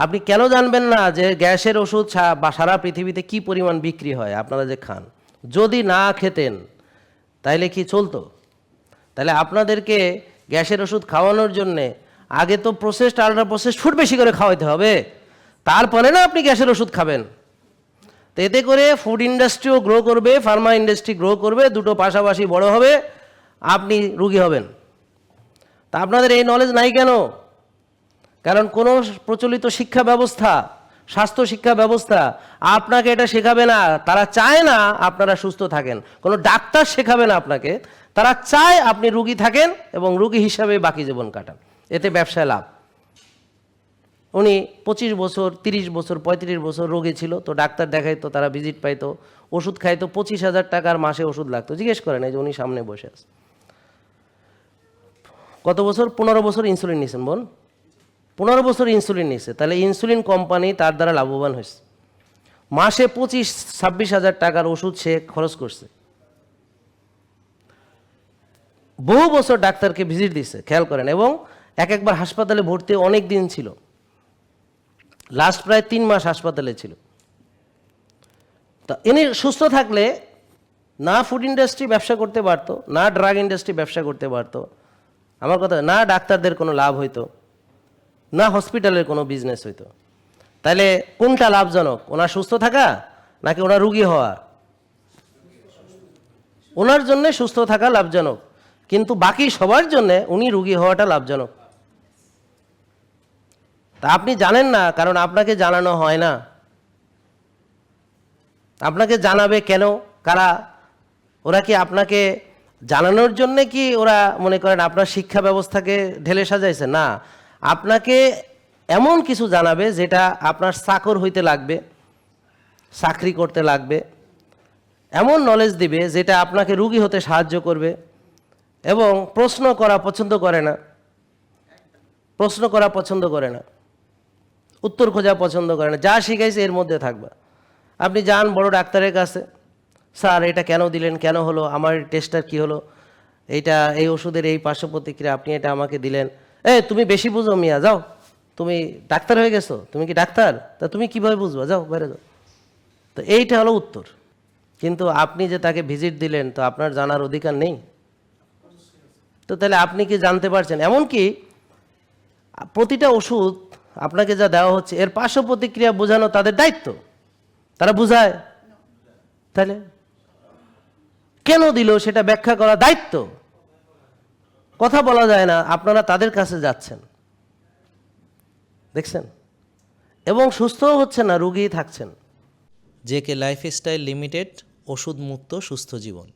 আপনি কেন জানবেন না যে গ্যাসের ওষুধ সারা পৃথিবীতে কি পরিমাণ বিক্রি হয় আপনারা যে খান? যদি না খেতেন তাইলে কি চলতো? তাহলে আপনাদেরকে গ্যাসের ওষুধ খাওয়ানোর জন্যে আগে তো প্রসেসড আল্ট্রা প্রসেসড ফুড বেশি করে খাওয়াইতে হবে, তারপরে না আপনি গ্যাসের ওষুধ খাবেন। তো এতে করে ফুড ইন্ডাস্ট্রিও গ্রো করবে, ফার্মা ইন্ডাস্ট্রি গ্রো করবে, দুটো পাশাপাশি বড় হবে, আপনি রুগী হবেন। তা আপনাদের এই নলেজ নাই কেন? কারণ কোনো প্রচলিত শিক্ষা ব্যবস্থা, স্বাস্থ্য শিক্ষা ব্যবস্থা আপনাকে এটা শেখাবে না। তারা চায় না আপনারা সুস্থ থাকেন, কোনো ডাক্তার শেখাবে না আপনাকে। তারা চায় আপনি রুগী থাকেন এবং রুগী হিসাবে বাকি জীবন কাটান, এতে ব্যবসায় লাভ। উনি 25 বছর 30 বছর 35 বছর রোগী ছিল, তো ডাক্তার দেখাইতো, তারা ভিজিট পাইতো, ওষুধ খাইতো, 25,000 টাকার মাসে ওষুধ লাগতো। জিজ্ঞেস করেন, এই যে উনি সামনে বসে আছে, কত বছর? 15 বছর ইনসুলিন নিয়েছেন বোন, 15 বছর ইনসুলিন নিয়েছে। তাহলে ইনসুলিন কোম্পানি তার দ্বারা লাভবান হয়েছে। মাসে 25-26,000 টাকার ওষুধ সে খরচ করছে। বহু বছর ডাক্তারকে ভিজিট দিচ্ছে, খেয়াল করেন, এবং একবার হাসপাতালে ভর্তি অনেক দিন ছিল, লাস্ট প্রায় 3 মাস হাসপাতালে ছিল। তা ইনি সুস্থ থাকলে না ফুড ইন্ডাস্ট্রি ব্যবসা করতে পারতো, না ড্রাগ ইন্ডাস্ট্রি ব্যবসা করতে পারতো, আমার কথা, না ডাক্তারদের কোনো লাভ হইতো, না হসপিটালের কোনো বিজনেস হইতো। তাহলে কোনটা লাভজনক? ওনার সুস্থ থাকা নাকি ওনার রুগী হওয়া? ওনার জন্য সুস্থ থাকা লাভজনক, কিন্তু বাকি সবার জন্য উনি রুগী হওয়াটা লাভজনক। তা আপনি জানেন না, কারণ আপনাকে জানানো হয় না। আপনাকে জানাবে কেন? কারা? ওরা কি আপনাকে জানানোর জন্যে কি ওরা মনে করেন আপনার শিক্ষা ব্যবস্থাকে ঢেলে সাজাইছে? না, আপনাকে এমন কিছু জানাবে যেটা আপনার চাকর হইতে লাগবে, চাকরি করতে লাগবে, এমন নলেজ দিবে যেটা আপনাকে রুগী হতে সাহায্য করবে। এবং প্রশ্ন করা পছন্দ করে না, প্রশ্ন করা পছন্দ করে না, উত্তর খোঁজা পছন্দ করে না। যা শিখাইছে এর মধ্যে থাকবে। আপনি যান বড় ডাক্তারের কাছে, স্যার এটা কেন দিলেন, কেন হলো, আমার টেস্টটার কি হলো, এইটা এই ওষুধের এই পার্শ্ব প্রতিক্রিয়া, আপনি এটা আমাকে দিলেন। তুমি বেশি বুঝো মিয়া, যাও, তুমি ডাক্তার হয়ে গেছো, তুমি কি ডাক্তার? তা তুমি কিভাবে বুঝবা, যাও বাইরে যাও। তো এইটা হলো উত্তর। কিন্তু আপনি যে তাকে ভিজিট দিলেন, তো আপনার জানার অধিকার নেই। তো তাহলে আপনি কি জানতে পারছেন? এমনকি প্রতিটা ওষুধ আপনাকে যা দেওয়া হচ্ছে এর পার্শ্ব প্রতিক্রিয়া বোঝানো তাদের দায়িত্ব, তারা বুঝায়। তাহলে কেন দিল সেটা ব্যাখ্যা করা দায়িত্ব। কথা বলা যায় না, আপনারা তাদের কাছে যাচ্ছেন, দেখছেন, এবং সুস্থও হচ্ছে না, রোগী থাকছেন। জেকে লাইফস্টাইল লিমিটেড, ওষুধ মুক্ত সুস্থ জীবন।